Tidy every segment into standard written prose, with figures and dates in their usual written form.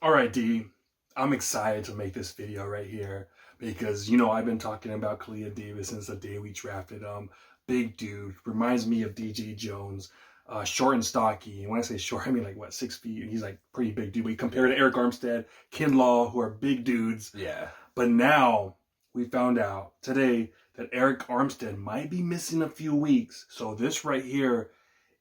All right, D, I'm excited to make this video right here because, you know, I've been talking about Kalia Davis since the day we drafted him. Big dude, reminds me of DJ Jones, short and stocky. And when I say short, I mean like, what, 6 feet? He's like pretty big dude. We compare to Arik Armstead, Kinlaw, who are big dudes. Yeah. But now we found out today that Arik Armstead might be missing a few weeks. So this right here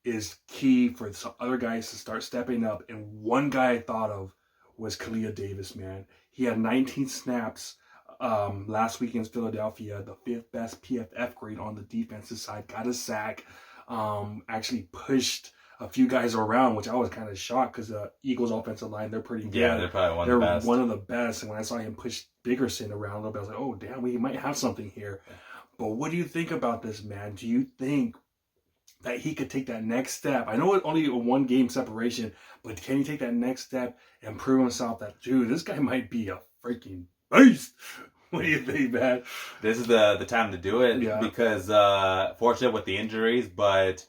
is key for some other guys to start stepping up. And one guy I thought of was Kalia Davis, man. He had 19 snaps last week against Philadelphia, the 5th best PFF grade on the defensive side, got a sack, actually pushed a few guys around, which I was kind of shocked because the Eagles offensive line, they're pretty good. Yeah, they're probably one of the best. And when I saw him push Biggerson around a little bit, I was like, oh, damn, we might have something here. But what do you think about this, man? Do you think that he could take that next step? I know it's only a 1-game separation, but can he take that next step and prove himself that, dude, this guy might be a freaking beast? What do you think, man? This is the time to do it because fortunate with the injuries, but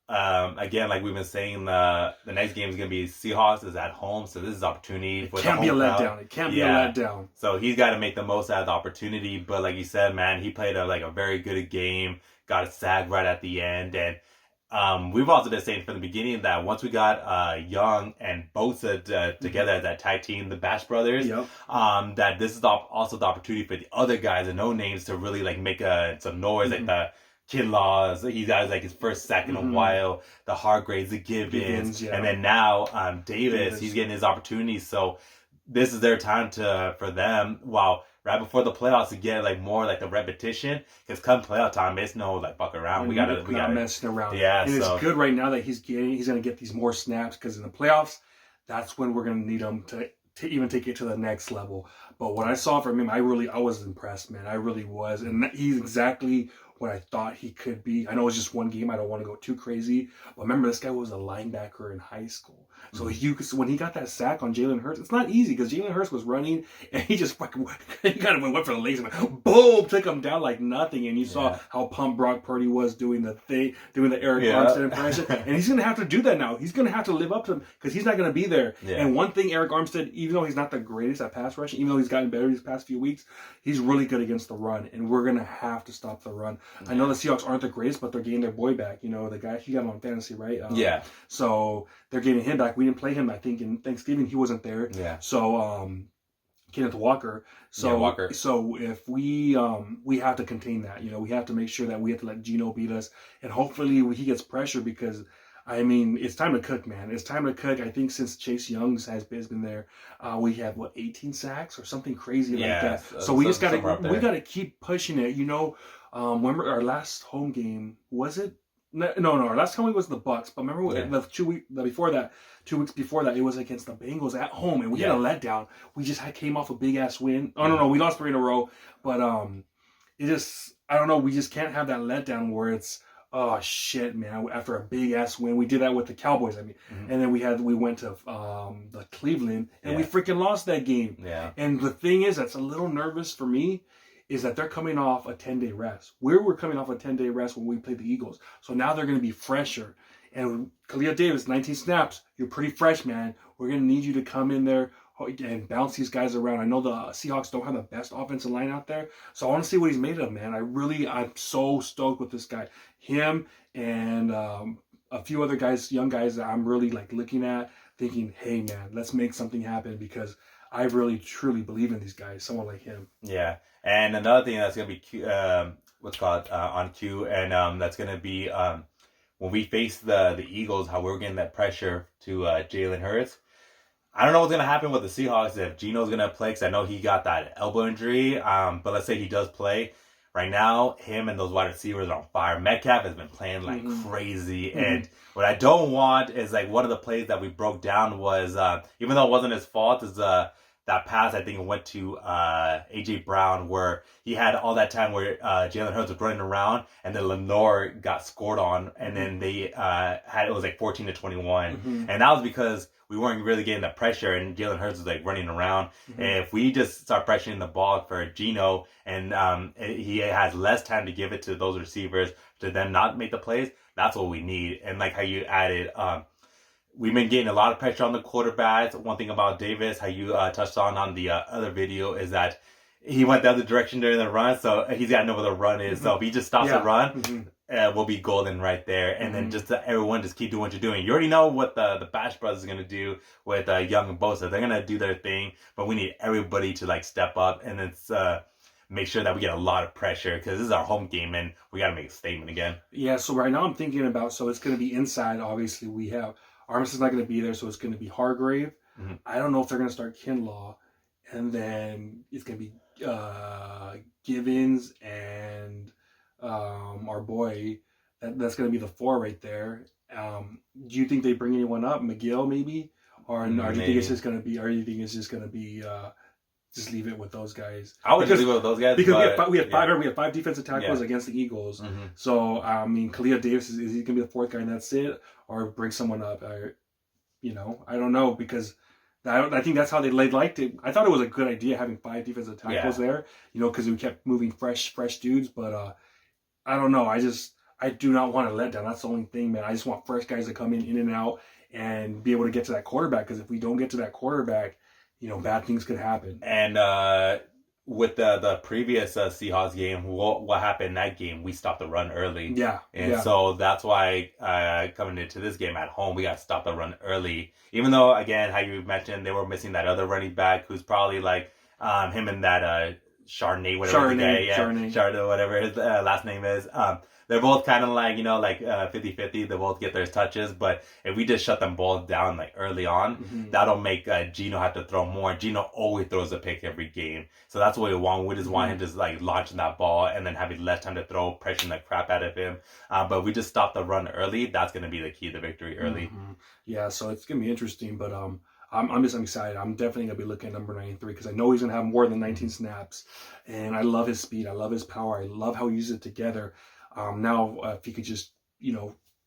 again, like we've been saying, the next game is going to be Seahawks is at home, so this is opportunity for the home crowd. It can't be a letdown. So he's got to make the most out of the opportunity. But like you said, man, he played a very good game, got a sack right at the end, and we've also been saying from the beginning that once we got Young and Bosa together as that tag team, the Bash Brothers, that this is also the opportunity for the other guys and no names to really like make some noise, like the Kinlaws. He got like his first sack in a while. The Hargraves, the Gibbons, and then now Davis, he's getting his opportunities. So this is their time for them. Wow. Right before the playoffs to get like more like the repetition, because come playoff time, it's no like fuck around. We gotta messing around. Yeah, and it's good right now that he's gonna get these more snaps, because in the playoffs, that's when we're gonna need him to even take it to the next level. But what I saw from him, I was impressed, man. I really was, and he's exactly what I thought he could be. I know it's just 1 game. I don't want to go too crazy. But remember, this guy was a linebacker in high school. So when he got that sack on Jalen Hurts, it's not easy because Jalen Hurts was running and he just fucking he kind of went for the legs and boom, took him down like nothing. And you saw how pumped Brock Purdy was doing the Arik Armstead impression. And he's going to have to do that now. He's going to have to live up to him because he's not going to be there. And one thing, Arik Armstead, even though he's not the greatest at pass rushing, even though he's gotten better these past few weeks, he's really good against the run. And we're going to have to stop the run. I know the Seahawks aren't the greatest, but they're getting their boy back. You know, the guy, he got him on fantasy, right? So they're getting him back. We didn't play him, I think, in Thanksgiving. He wasn't there. So Kenneth Walker. So if we have to contain that. You know, we have to make sure that we have to let Geno beat us, and hopefully he gets pressure because, I mean, it's time to cook, man. It's time to cook. I think since Chase Young has been there, we have 18 sacks or something crazy like that. So we just gotta keep pushing it. You know, remember our last home game, was it? No. Our last home was the Bucks. But remember the 2 weeks before that, it was against the Bengals at home, and we had a letdown. We just came off a big ass win. Oh no, we lost 3 in a row. But it just, I don't know. We just can't have that letdown where it's, oh shit, man! After a big ass win, we did that with the Cowboys. I mean, and then we went to the Cleveland, and we freaking lost that game. And the thing is, that's a little nervous for me, is that they're coming off a 10-day rest. We were coming off a 10-day rest when we played the Eagles, so now they're going to be fresher. And Kalia Davis, 19 snaps, you're pretty fresh, man. We're going to need you to come in there and bounce these guys around. I know the Seahawks don't have the best offensive line out there, so I want to see what he's made of, man. I'm so stoked with this guy. Him and a few other guys, young guys that I'm really like looking at, thinking, hey, man, let's make something happen, because I really, truly believe in these guys, someone like him. Yeah, and another thing that's going to be on cue, and that's going to be when we face the Eagles, how we're getting that pressure to Jalen Hurts. I don't know what's going to happen with the Seahawks if Geno's going to play, because I know he got that elbow injury. But let's say he does play. Right now, him and those wide receivers are on fire. Metcalf has been playing like crazy. And what I don't want is, like, one of the plays that we broke down was, even though it wasn't his fault, is that pass, I think it went to A.J. Brown, where he had all that time where Jalen Hurts was running around, and then Lenore got scored on, and then they it was like 14-21. And that was because we weren't really getting the pressure, and Jalen Hurts was like running around. If we just start pressuring the ball for Geno, and he has less time to give it to those receivers to then not make the plays, that's what we need. And like how you added we've been getting a lot of pressure on the quarterbacks. One thing about Davis, how you touched on the other video, is that he went the other direction during the run, so he's got to know where the run is. So if he just stops the run, we'll be golden right there. And then just everyone just keep doing what you're doing. You already know what the Bash Brothers are going to do with Young and Bosa. They're going to do their thing, but we need everybody to like step up and it's make sure that we get a lot of pressure because this is our home game and we got to make a statement again. Yeah, so right now I'm thinking about, so it's going to be inside. Obviously, we have Armstead's not going to be there, so it's going to be Hargrave. I don't know if they're going to start Kinlaw, and then it's going to be Givens and our boy. That's going to be the 4 right there. Do you think they bring anyone up? McGill maybe, or do you think it's just going to be? Or do you think it's just going to be? Just leave it with those guys. I would just leave it with those guys because we have 5 defensive tackles against the Eagles. So I mean, Kalia Davis is he going to be the 4th guy and that's it, or bring someone up? I don't know because. I think that's how they liked it. I thought it was a good idea having 5 defensive tackles there, because we kept moving fresh dudes. But I don't know. I do not want to let down. That's the only thing, man. I just want fresh guys to come in and out and be able to get to that quarterback. Because if we don't get to that quarterback, bad things could happen. And with the previous Seahawks game, what happened in that game? We stopped the run early. So that's why coming into this game at home, we got to stop the run early. Even though, again, how you mentioned, they were missing that other running back who's probably like him and that Chardonnay, whatever Chardonnay, whatever his last name is. They're both kind of like, 50-50. They both get their touches. But if we just shut them both down like early on, that'll make Gino have to throw more. Gino always throws a pick every game. So that's what we want. We just want him just like launching that ball and then having less time to throw, pressuring the crap out of him. But we just stop the run early. That's going to be the key to victory early. Yeah, so it's going to be interesting. But I'm excited. I'm definitely going to be looking at number 93 because I know he's going to have more than 19 snaps. And I love his speed. I love his power. I love how he uses it together. Now, if he could just,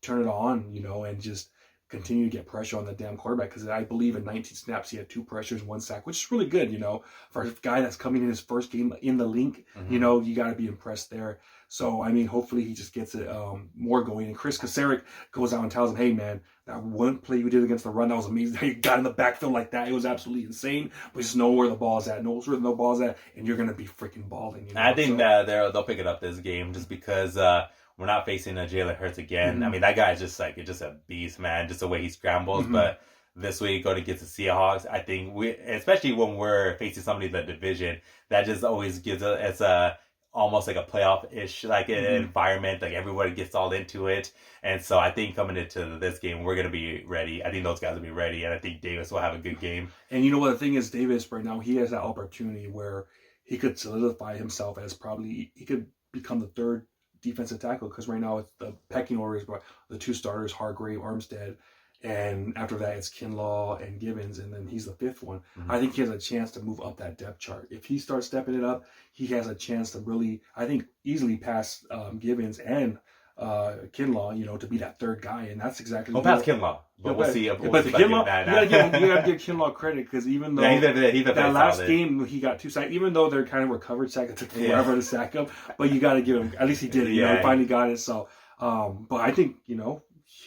turn it on, and just continue to get pressure on the damn quarterback. Because I believe in 19 snaps, he had 2 pressures, 1 sack, which is really good, for a guy that's coming in his first game in the league, you got to be impressed there. So, I mean, hopefully he just gets it more going. And Chris Kasarik goes out and tells him, hey, man, that one play you did against the run, that was amazing. How you got in the backfield like that, it was absolutely insane. But just know where the ball's at, know where the ball's at, and you're going to be freaking balling. I think that they'll pick it up this game just because we're not facing a Jalen Hurts again. I mean, that guy is just a beast, man, just the way he scrambles. But this week, going against the Seahawks, I think especially when we're facing somebody in the division, that just always gives us almost like a playoff-ish like an environment, like everybody gets all into it. And so I think coming into this game, we're going to be ready. I think those guys will be ready, and I think Davis will have a good game. And you know what the thing is, Davis right now, he has that opportunity where he could solidify himself as he could become the 3rd defensive tackle, because right now it's the pecking order is the 2 starters, Hargrave, Armstead, and after that it's Kinlaw and Givens, and then he's the 5th one. I think he has a chance to move up that depth chart. If he starts stepping it up, he has a chance to really, I think, easily pass Givens and Kinlaw, to be that 3rd guy, and that's exactly. We'll pass Kinlaw, but we'll see. But Kinlaw, you gotta give Kinlaw credit because even though that last game he got 2 sacks, even though they're kind of recovered sack, it took forever to sack him. But you got to give him, at least he did it. He finally got it. So, but I think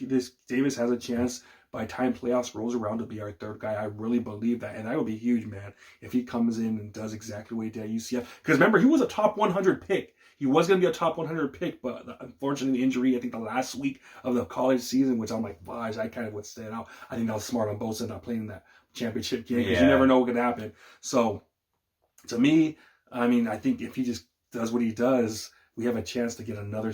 this Davis has a chance by the time playoffs rolls around to be our 3rd guy. I really believe that, and that would be huge, man, if he comes in and does exactly what he did at UCF. Because remember, he was a top 100 pick. He was going to be a top 100 pick, but unfortunately, the injury, I think the last week of the college season, which I'm like, gosh, I kind of would stand out. I think that was smart on both sides not playing in that championship game because you never know what could happen. So, to me, I mean, I think if he just does what he does, we have a chance to get another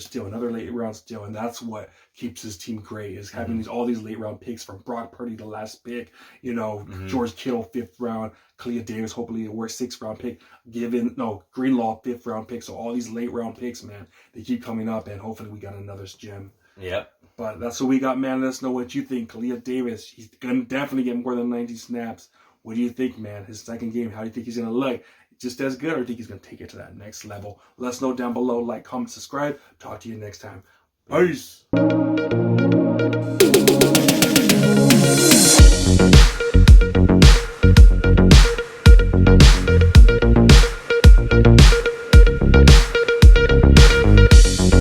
late round steal, and that's what keeps his team great, is having all these late round picks, from Brock Purdy, the last pick, George Kittle, 5th round, Kalia Davis, hopefully a worst 6th round pick, Greenlaw, 5th round pick. So all these late round picks, man, they keep coming up, and hopefully we got another gem. Yep. But that's what we got, man. Let us know what you think. Kalia Davis, he's gonna definitely get more than 90 snaps. What do you think, man? His 2nd game, how do you think he's gonna look? Just as good, or do you think he's going to take it to that next level? Let us know down below. Like, comment, subscribe. Talk to you next time. Peace.